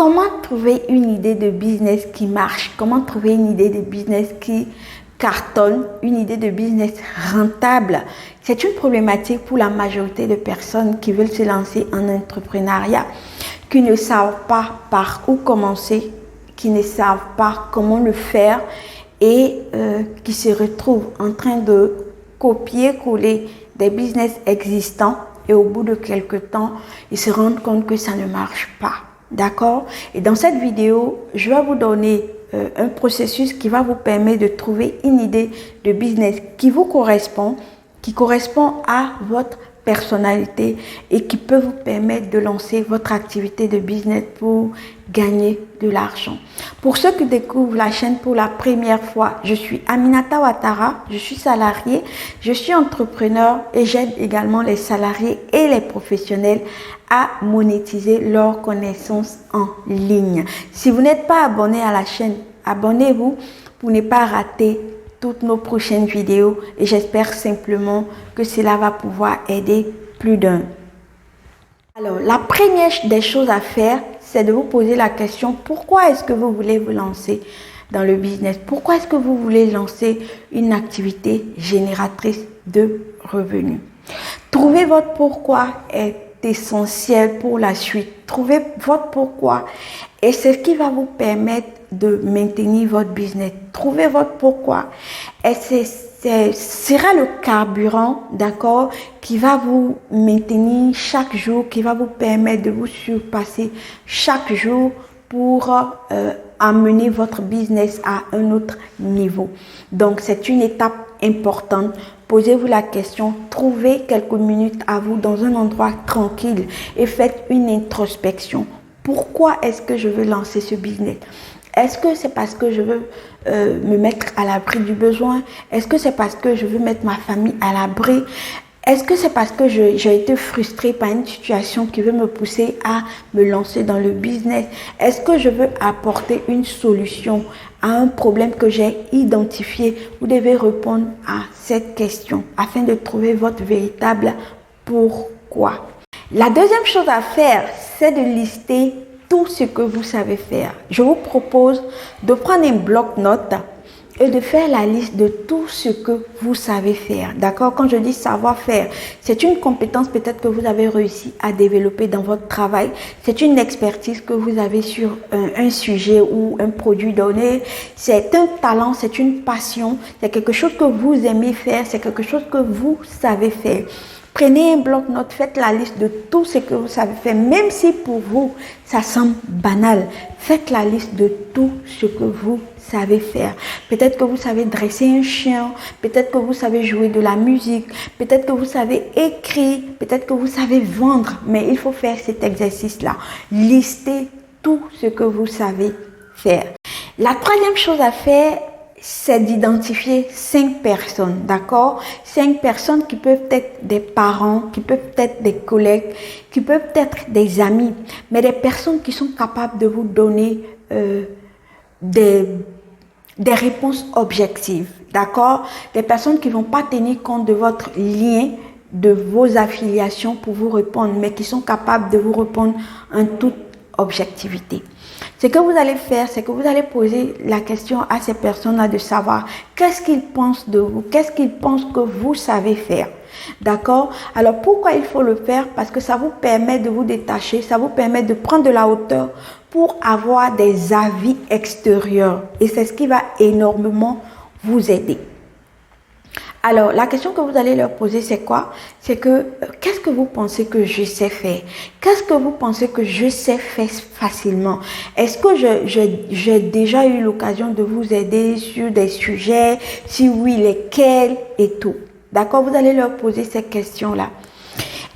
Comment trouver une idée de business qui marche? Comment trouver une idée de business qui cartonne, une idée de business rentable? C'est une problématique pour la majorité de personnes qui veulent se lancer en entrepreneuriat, qui ne savent pas par où commencer, qui ne savent pas comment le faire et qui se retrouvent en train de copier-coller des business existants et au bout de quelques temps, ils se rendent compte que ça ne marche pas. D'accord? Et dans cette vidéo, je vais vous donner un processus qui va vous permettre de trouver une idée de business qui vous correspond, qui correspond à votre personnalité et qui peut vous permettre de lancer votre activité de business pour gagner de l'argent. Pour ceux qui découvrent la chaîne pour la première fois, je suis Aminata Ouattara, je suis salariée, je suis entrepreneur et j'aide également les salariés et les professionnels à monétiser leurs connaissances en ligne. Si vous n'êtes pas abonné à la chaîne, abonnez-vous pour ne pas rater toutes nos prochaines vidéos et j'espère simplement que cela va pouvoir aider plus d'un. Alors, la première des choses à faire, c'est de vous poser la question, pourquoi est-ce que vous voulez vous lancer dans le business? Pourquoi est-ce que vous voulez lancer une activité génératrice de revenus? Trouver votre pourquoi est essentiel pour la suite. Trouver votre pourquoi et c'est ce qui va vous permettre de maintenir votre business. Trouver votre pourquoi et sera le carburant, d'accord, qui va vous maintenir chaque jour, qui va vous permettre de vous surpasser chaque jour pour amener votre business à un autre niveau. Donc, c'est une étape importante. Posez-vous la question, trouvez quelques minutes à vous dans un endroit tranquille et faites une introspection. Pourquoi est-ce que je veux lancer ce business? Est-ce que c'est parce que je veux me mettre à l'abri du besoin? Est-ce que c'est parce que je veux mettre ma famille à l'abri? Est-ce que c'est parce que j'ai été frustrée par une situation qui veut me pousser à me lancer dans le business? Est-ce que je veux apporter une solution à un problème que j'ai identifié? Vous devez répondre à cette question afin de trouver votre véritable pourquoi. La deuxième chose à faire, c'est de lister tout ce que vous savez faire. Je vous propose de prendre un bloc-notes et de faire la liste de tout ce que vous savez faire. D'accord? Quand je dis savoir-faire, c'est une compétence peut-être que vous avez réussi à développer dans votre travail. C'est une expertise que vous avez sur un sujet ou un produit donné. C'est un talent, c'est une passion. C'est quelque chose que vous aimez faire. C'est quelque chose que vous savez faire. Prenez un bloc-notes, faites la liste de tout ce que vous savez faire, même si pour vous, ça semble banal. Faites la liste de tout ce que vous savez faire. Peut-être que vous savez dresser un chien, peut-être que vous savez jouer de la musique, peut-être que vous savez écrire, peut-être que vous savez vendre, mais il faut faire cet exercice-là. Listez tout ce que vous savez faire. La troisième chose à faire, c'est d'identifier 5 personnes, d'accord? 5 personnes qui peuvent être des parents, qui peuvent être des collègues, qui peuvent être des amis, mais des personnes qui sont capables de vous donner des réponses objectives, d'accord? Des personnes qui ne vont pas tenir compte de votre lien, de vos affiliations pour vous répondre, mais qui sont capables de vous répondre en toute objectivité. Ce que vous allez faire, c'est que vous allez poser la question à ces personnes-là de savoir qu'est-ce qu'ils pensent de vous, qu'est-ce qu'ils pensent que vous savez faire. D'accord? Alors, pourquoi il faut le faire? Parce que ça vous permet de vous détacher, ça vous permet de prendre de la hauteur pour avoir des avis extérieurs. Et c'est ce qui va énormément vous aider. Alors, la question que vous allez leur poser, c'est quoi? C'est que, qu'est-ce que vous pensez que je sais faire? Qu'est-ce que vous pensez que je sais faire facilement? Est-ce que j'ai déjà eu l'occasion de vous aider sur des sujets? Si oui, lesquels et tout? D'accord? Vous allez leur poser ces questions-là.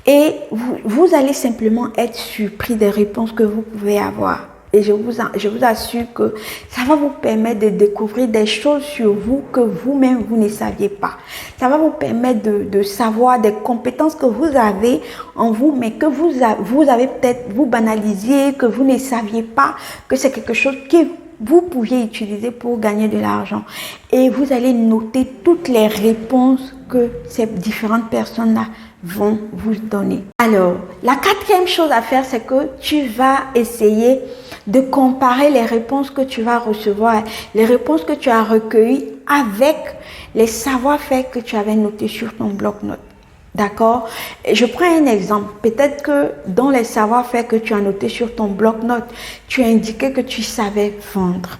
Et vous allez simplement être surpris des réponses que vous pouvez avoir. Et je vous assure que ça va vous permettre de découvrir des choses sur vous que vous-même, vous ne saviez pas. Ça va vous permettre de savoir des compétences que vous avez en vous, mais que vous avez peut-être, vous banalisiez, que vous ne saviez pas, que c'est quelque chose que vous pouviez utiliser pour gagner de l'argent. Et vous allez noter toutes les réponses que ces différentes personnes-là vont vous donner. Alors, la quatrième chose à faire, c'est que tu vas essayer de comparer les réponses que tu vas recevoir, les réponses que tu as recueillies avec les savoir-faire que tu avais notés sur ton bloc-notes. D'accord? Je prends un exemple. Peut-être que dans les savoir-faire que tu as notés sur ton bloc-notes, tu as indiqué que tu savais vendre.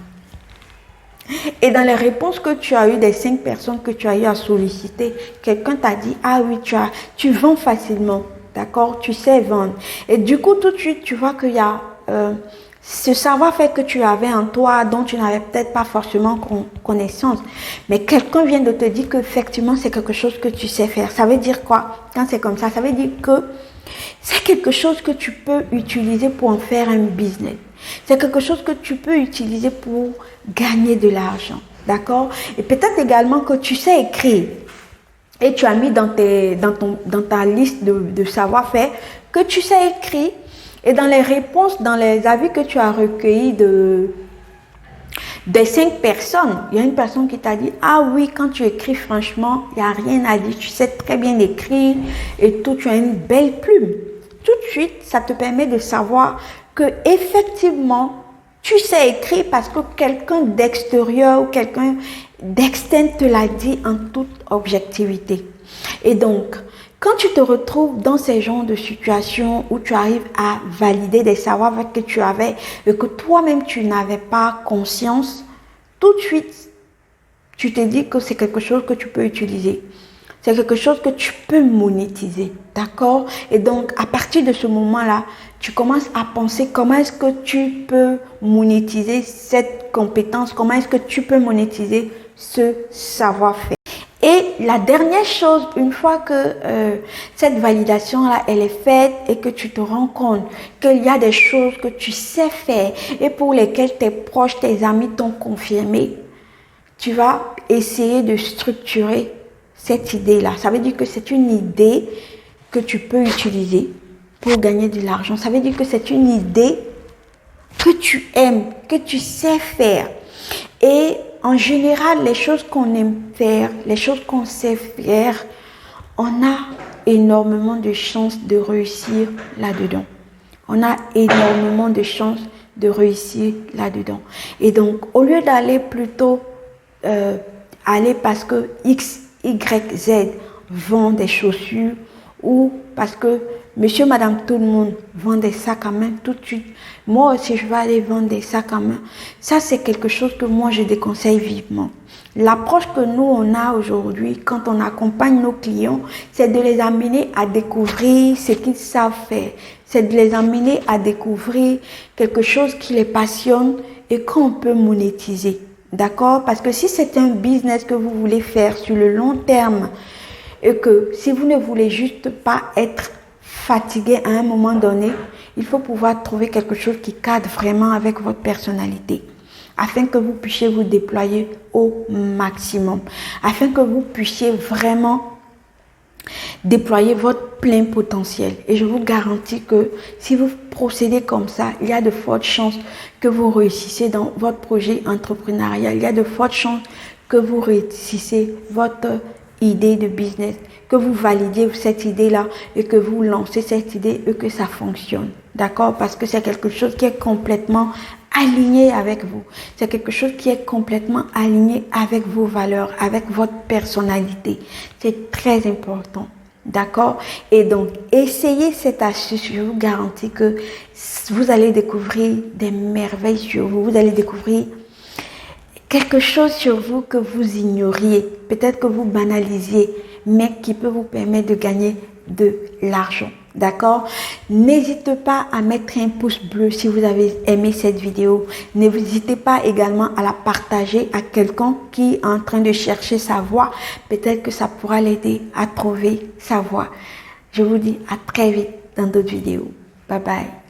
Et dans les réponses que tu as eues des 5 personnes que tu as eu à solliciter, quelqu'un t'a dit, ah oui, tu vends facilement, d'accord, tu sais vendre. Et du coup, tout de suite, tu vois qu'il y a ce savoir-faire que tu avais en toi, dont tu n'avais peut-être pas forcément connaissance. Mais quelqu'un vient de te dire qu'effectivement, c'est quelque chose que tu sais faire. Ça veut dire quoi? Quand c'est comme ça veut dire que c'est quelque chose que tu peux utiliser pour en faire un business. C'est quelque chose que tu peux utiliser pour gagner de l'argent. D'accord? Et peut-être également que tu sais écrire. Et tu as mis dans ta liste de savoir-faire que tu sais écrire. Et dans les réponses, dans les avis que tu as recueillis des 5 personnes, il y a une personne qui t'a dit, ah oui, quand tu écris franchement, il n'y a rien à dire, tu sais très bien écrire et tout, tu as une belle plume. Tout de suite, ça te permet de savoir que effectivement, tu sais écrire parce que quelqu'un d'extérieur ou quelqu'un d'externe te l'a dit en toute objectivité. Et donc, quand tu te retrouves dans ces genres de situations où tu arrives à valider des savoirs que tu avais et que toi-même tu n'avais pas conscience, tout de suite, tu te dis que c'est quelque chose que tu peux utiliser. C'est quelque chose que tu peux monétiser, d'accord? Et donc, à partir de ce moment-là, tu commences à penser comment est-ce que tu peux monétiser cette compétence, comment est-ce que tu peux monétiser ce savoir-faire. Et la dernière chose, une fois que cette validation-là, elle est faite et que tu te rends compte qu'il y a des choses que tu sais faire et pour lesquelles tes proches, tes amis t'ont confirmé, tu vas essayer de structurer cette idée-là. Ça veut dire que c'est une idée que tu peux utiliser pour gagner de l'argent. Ça veut dire que c'est une idée que tu aimes, que tu sais faire. Et en général, les choses qu'on aime faire, les choses qu'on sait faire, on a énormément de chances de réussir là-dedans. On a énormément de chances de réussir là-dedans. Et donc, au lieu d'aller plutôt aller parce que X, Y, Z vend des chaussures ou parce que monsieur, madame, tout le monde vend des sacs à main tout de suite. Moi aussi, je vais aller vendre des sacs à main. Ça, c'est quelque chose que moi, je déconseille vivement. L'approche que nous, on a aujourd'hui, quand on accompagne nos clients, c'est de les amener à découvrir ce qu'ils savent faire. C'est de les amener à découvrir quelque chose qui les passionne et qu'on peut monétiser. D'accord? Parce que si c'est un business que vous voulez faire sur le long terme et que si vous ne voulez juste pas être fatigué à un moment donné, il faut pouvoir trouver quelque chose qui cadre vraiment avec votre personnalité afin que vous puissiez vous déployer au maximum, afin que vous puissiez vraiment déployer votre plein potentiel. Et je vous garantis que si vous procédez comme ça, il y a de fortes chances que vous réussissez dans votre projet entrepreneurial. Il y a de fortes chances que vous réussissez votre idée de business, que vous validiez cette idée-là et que vous lancez cette idée et que ça fonctionne. D'accord? Parce que c'est quelque chose qui est complètement aligné avec vous. C'est quelque chose qui est complètement aligné avec vos valeurs, avec votre personnalité. C'est très important. D'accord? Et donc, essayez cette astuce. Je vous garantis que vous allez découvrir des merveilles sur vous. Vous allez découvrir quelque chose sur vous que vous ignoriez. Peut-être que vous banalisiez, mais qui peut vous permettre de gagner de l'argent. D'accord? N'hésitez pas à mettre un pouce bleu si vous avez aimé cette vidéo. N'hésitez pas également à la partager à quelqu'un qui est en train de chercher sa voie. Peut-être que ça pourra l'aider à trouver sa voie. Je vous dis à très vite dans d'autres vidéos. Bye bye.